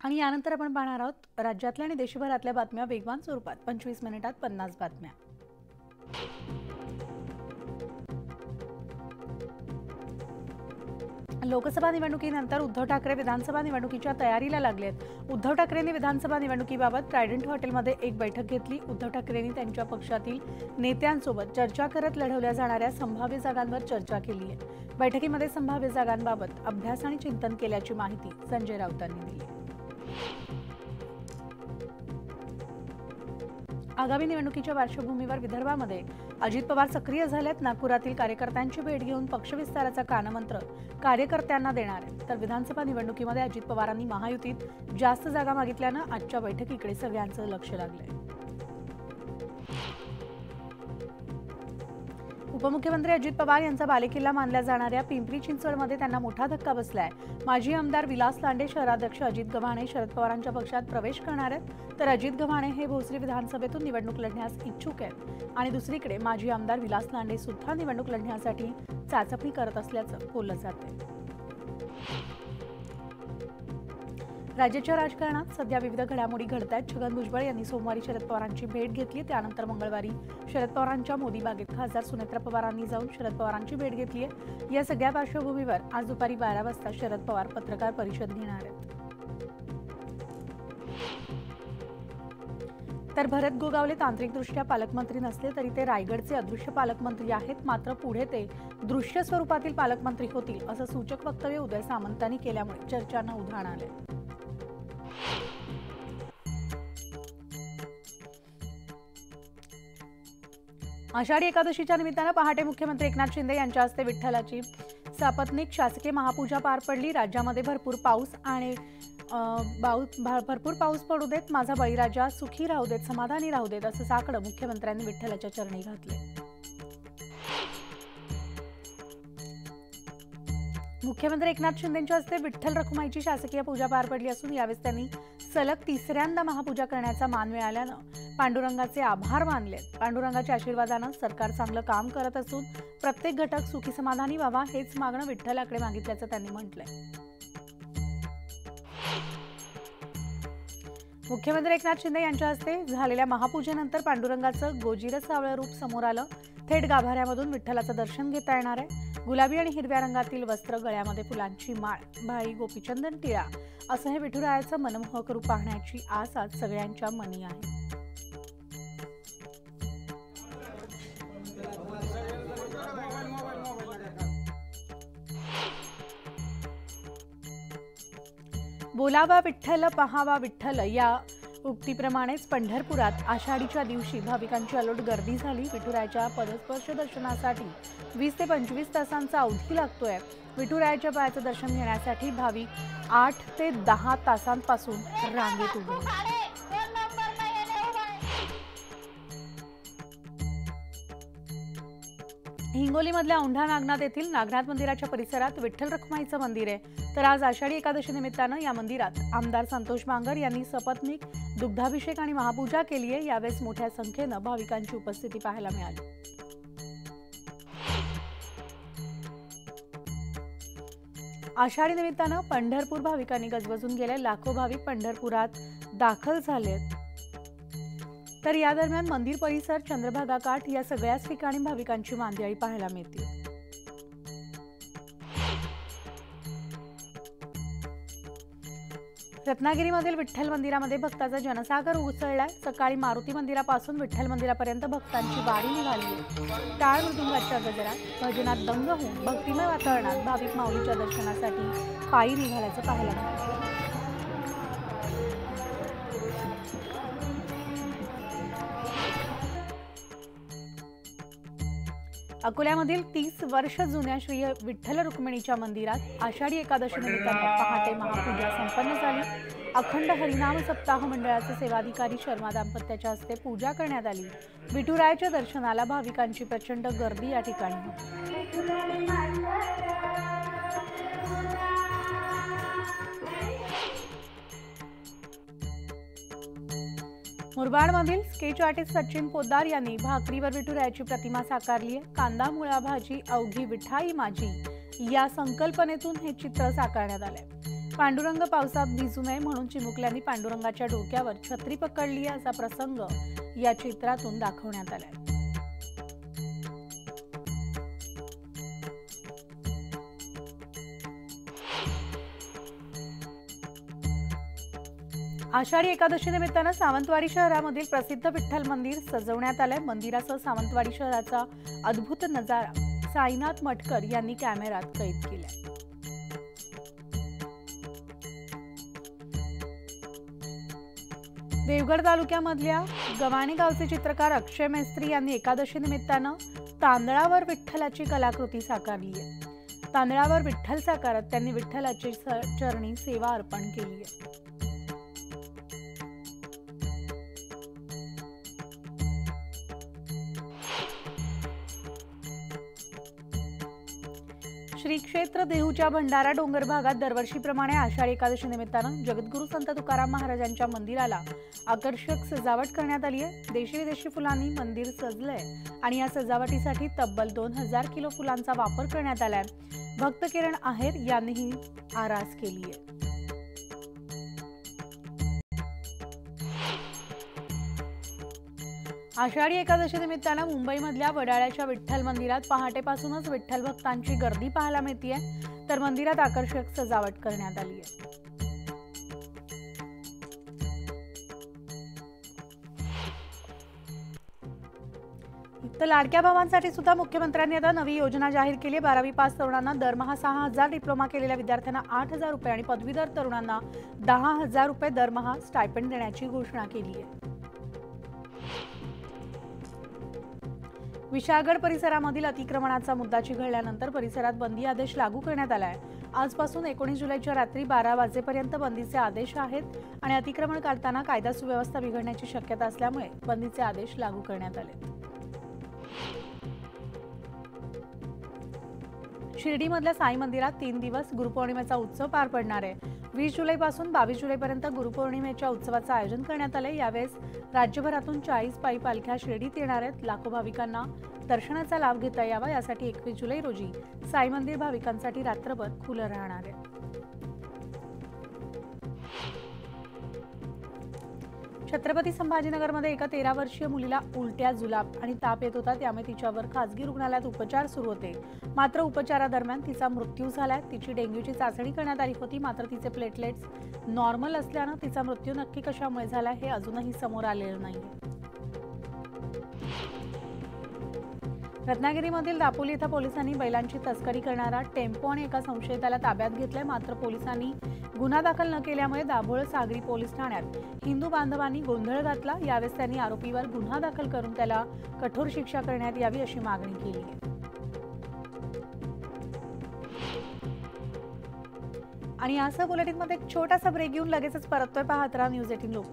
आणि यानंतर आपण पाहणार आहोत राज्यातल्या आणि देशभरातल्या बातम्या वेगवान स्वरूपात 25 मिनिटात 50 बातम्या। लोकसभा निवडणुकीनंतर उद्धव ठाकरे विधानसभा निवडणुकीच्या तयारीला लागलेत। उद्धव ठाकरेंनी विधानसभा निवडणुकीबाबत ट्रायडंट हॉटेलमध्ये एक बैठक घेतली। उद्धव ठाकरेंनी त्यांच्या पक्षातील नेत्यांसोबत चर्चा करत लढवल्या जाणाऱ्या संभाव्य जागांवर चर्चा केली आहे। बैठकीमध्ये संभाव्य जागांबाबत अभ्यास आणि चिंतन केल्याची माहिती संजय राऊतांनी दिली। आगामी निवडणुकीच्या पार्श्वभूमीवर विदर्भामध्ये अजित पवार सक्रिय झालेत। नागपुरातील कार्यकर्त्यांची भेट घेऊन पक्षविस्ताराचा कानमंत्र कार्यकर्त्यांना देणार आहे। तर विधानसभा निवडणुकीमध्ये अजित पवारांनी महायुतीत जास्त जागा मागितल्यानं आजच्या बैठकीकडे सगळ्यांचं लक्ष लागलंय। उपमुख्यमंत्री अजित पवार यांचा बालेकिल्ला मानल्या जाणाऱ्या पिंपरी चिंचवडमध्ये त्यांना मोठा धक्का बसलाय। माजी आमदार विलास लांडे, शहराध्यक्ष अजित गव्हाणे शरद पवारांच्या पक्षात प्रवेश करणार आहेत। तर अजित गव्हाणे हे भोसरी विधानसभेतून निवडणूक लढण्यास इच्छुक आहेत आणि दुसरीकडे माजी आमदार विलास लांडे सुद्धा निवडणूक लढण्यासाठी चाचपणी करत असल्याचं बोललं जातंय। राज्याच्या राजकारणात सध्या विविध घडामोडी घडतायत। छगन भुजबळ यांनी सोमवारी शरद पवारांची भेट घेतली। त्यानंतर मंगळवारी शरद पवारांच्या मोदी बागेत खासदार सुनेत्रा पवारांनी जाऊन शरद पवारांची भेट घेतली आहे। या सगळ्या पार्श्वभूमीवर आज दुपारी 12 वाजता शरद पवार पत्रकार परिषद घेणार आहेत। तर भरत गोगावले तांत्रिकदृष्ट्या पालकमंत्री नसले तरी ते रायगडचे अदृश्य पालकमंत्री आहेत। मात्र पुढे ते दृश्य स्वरूपातील पालकमंत्री होतील असं सूचक वक्तव्य उदय सामंतांनी केल्यामुळे चर्चांना उधाण आले। आषाढी एकादशीच्या निमित्तानं पहाटे मुख्यमंत्री एकनाथ शिंदे यांच्या हस्ते विठ्ठलाची सपत्नीक शासकीय महापूजा पार पडली। राज्यामध्ये भरपूर पाऊस पडू देत, माझा बळीराजा सुखी राहू देत, समाधानी राहू देत असं साकडं मुख्यमंत्र्यांनी विठ्ठलाच्या चरणी घातले। मुख्यमंत्री एकनाथ शिंदेंच्या हस्ते विठ्ठल रखुमाईची शासकीय पूजा पार पडली असून यावेळी त्यांनी सलग तिसऱ्यांदा महापूजा करण्याचा मान मिळाल्यानं पांडुरंगाचे आभार मानले। पांडुरंगाच्या आशीर्वादानं सरकार चांगलं काम करत असून प्रत्येक घटक सुखी समाधानी व्हावा हेच मागणं विठ्ठलाकडे मागितल्याचं त्यांनी म्हटलंय। मुख्यमंत्री एकनाथ शिंदे यांच्या हस्ते झालेल्या महापूजेनंतर पांडुरंगाचं गोजिरस सावळं रूप समोर आलं। थेट गाभाऱ्यामधून विठ्ठलाचं दर्शन घेता येणार आहे। गुलाबी आणि हिरव्या रंगातील वस्त्र, गळ्यामध्ये फुलांची माळ, भाई गोपीचंदन टिळा असं हे विठुरायाचं मनमोहक रूप पाहण्याची आस आज सगळ्यांच्या मनी आहे। बोलावा विठ्ठल पहावा विठ्ठल या उक्तीप्रमाणेच पंढरपुरात आषाढीच्या दिवशी भाविकांची अलोट गर्दी झाली। विठुरायाच्या पदस्पर्श दर्शनासाठी 20 ते 25 तासांचा अवधी लागतोय। विठुरायाच्या पायाचं दर्शन घेण्यासाठी भाविक 8 ते 10 तासांपासून रांगेत उभे। हिंगोलीमधल्या औंढा नागनाथ येथील नागनाथ मंदिराच्या परिसरात विठ्ठल रखुमाईचं मंदिर आहे। तर आज आषाढी एकादशी निमित्तानं या मंदिरात आमदार संतोष बांगर यांनी सपत्नीक, दुग्धाभिषेक आणि महापूजा केली आहे। यावेळेस मोठ्या संख्येनं भाविकांची उपस्थिती पाहायला मिळाली। आषाढी निमित्तानं पंढरपूर भाविकांनी गजबजून गेले। लाखो भाविक पंढरपुरात दाखल झालेत। तर या दरम्यान मंदिर परिसर, चंद्रभागा काठ या सगळ्याच ठिकाणी भाविकांची मांदियाळी पाहायला मिळते। रत्नागिरीमधील विठ्ठल मंदिरामध्ये भक्तांचा जनसागर उसळलाय। सकाळी मारुती मंदिरापासून विठ्ठल मंदिरापर्यंत भक्तांची वारी निघाली आहे। टाळ मृदुंगाच्या गजरात, भजनात दंग होऊन भक्तिमय वातावरणात भाविक माऊलीच्या दर्शनासाठी पायी निघाल्याचं पाहायला मिळालं। अकोल्यामधील 30 वर्ष जुन्या श्री विठ्ठल रुक्मिणीच्या मंदिरात आषाढी एकादशी निमित्तानं पहाटे महापूजा संपन्न झाली। अखंड हरिनाम सप्ताह मंडळाचे सेवाधिकारी शर्मा दाम्पत्याच्या हस्ते पूजा करण्यात आली। विठुरायाच्या दर्शनाला भाविकांची प्रचंड गर्दी या ठिकाणी होती। मुरबाडमधील स्केच आर्टिस्ट सचिन पोद्दार यांनी भाकरीवर विठुरायाची प्रतिमा साकारली आहे। कांदा मुळा भाजी अवघी विठाई माझी या संकल्पनेतून हे चित्र साकारण्यात आले। पांडुरंग पावसात भिजू नये म्हणून चिमुकल्यांनी पांडुरंगाच्या डोक्यावर छत्री पकडली असा प्रसंग या चित्रातून दाखवण्यात आलाय। आषाढी एकादशी निमित्तानं सावंतवाडी शहरामधील प्रसिद्ध विठ्ठल मंदिर सजवण्यात आलंय। मंदिरासह सावंतवाडी शहराचा अद्भुत नजारा साईनाथ मटकर यांनी कॅमेऱ्यात कैद केलाय। देवगड तालुक्यामधल्या गव्हाणे गावचे चित्रकार अक्षय मेस्त्री यांनी एकादशी निमित्तानं तांदळावर विठ्ठलाची कलाकृती साकारली आहे। तांदळावर विठ्ठल साकारत त्यांनी विठ्ठलाची चरणी सेवा अर्पण केली आहे। श्री क्षेत्र देहूच्या भंडारा डोंगर भागात दरवर्षीप्रमाणे आषाढी एकादशी निमित्तानं जगद्गुरू संत तुकाराम महाराजांच्या मंदिराला आकर्षक सजावट करण्यात आली आहे। देशी विदेशी फुलांनी मंदिर सजलंय आणि या सजावटीसाठी तब्बल 2000 किलो फुलांचा वापर करण्यात आलाय। भक्त किरण आहेर यांनीही आरास केली आहे। आषाढी एकादशी निमित्तानं मुंबईमधल्या वडाळ्याच्या विठ्ठल मंदिरात पहाटेपासूनच विठ्ठल भक्तांची गर्दी पाहायला मिळतेय, तर मंदिरात आकर्षक सजावट करण्यात आली आहे। तर लाडक्या भावांसाठी सुद्धा मुख्यमंत्र्यांनी आता नवी योजना जाहीर केली आहे। 12वी पास तरुणांना दरमहा 6000, डिप्लोमा केलेल्या विद्यार्थ्यांना 8000 रुपये आणि पदवीधर तरुणांना 10000 रुपये दरमहा स्टायपेंड देण्याची घोषणा केली आहे। विशाळगड परिसरामधील अतिक्रमणाचा मुद्दा चिघळल्यानंतर परिसरात बंदी आदेश लागू करण्यात आला आहे। आजपासून 19 जुलैच्या रात्री 12 वाजेपर्यंत बंदीचे आदेश आहेत आणि अतिक्रमण काढताना कायदा सुव्यवस्था बिघडण्याची शक्यता असल्यामुळे बंदीचे आदेश लागू करण्यात आले। शिर्डीमधल्या साई मंदिरात 3 दिवस गुरुपौर्णिमेचा उत्सव पार पडणार आहे। 20 जुलैपासून 22 जुलैपर्यंत गुरुपौर्णिमेच्या उत्सवाचं आयोजन करण्यात आले। यावेळेस राज्यभरातून 40 पायी पालख्या शिर्डीत येणार आहेत। लाखो भाविकांना दर्शनाचा लाभ घेता यावा यासाठी 21 जुलै रोजी साई मंदिर भाविकांसाठी रात्रभर खुलं राहणार आहे। छत्रपती संभाजीनगरमध्ये एका 13 वर्षीय मुलीला उलट्या, जुलाब आणि ताप येत होता, त्यामुळे तिच्यावर खासगी रुग्णालयात उपचार सुरू होते। मात्र उपचारादरम्यान तिचा मृत्यू झालाय। तिची डेंग्यूची चाचणी करण्यात आली होती, मात्र तिचे प्लेटलेट्स नॉर्मल असल्यानं तिचा मृत्यू नक्की कशामुळे झाला हे अजूनही समोर आलेलं नाही। रत्नागिरीमधील दापोली इथं पोलिसांनी बैलांची तस्करी करणारा टेम्पो आणि एका संशयिताला ताब्यात घेतलंय। मात्र पोलिसांनी गुन्हा दाखल न केल्यामुळे दाभोळ सागरी पोलीस ठाण्यात हिंदू बांधवांनी गोंधळ घातला। यावेळेस त्यांनी आरोपीवर गुन्हा दाखल करून त्याला कठोर शिक्षा करण्यात यावी अशी मागणी केली आहे। आणि असं बुलेटिनमध्ये एक छोटासा ब्रेक घेऊन लगेचच परततोय। पाहत राहा न्यूज 18 लोक।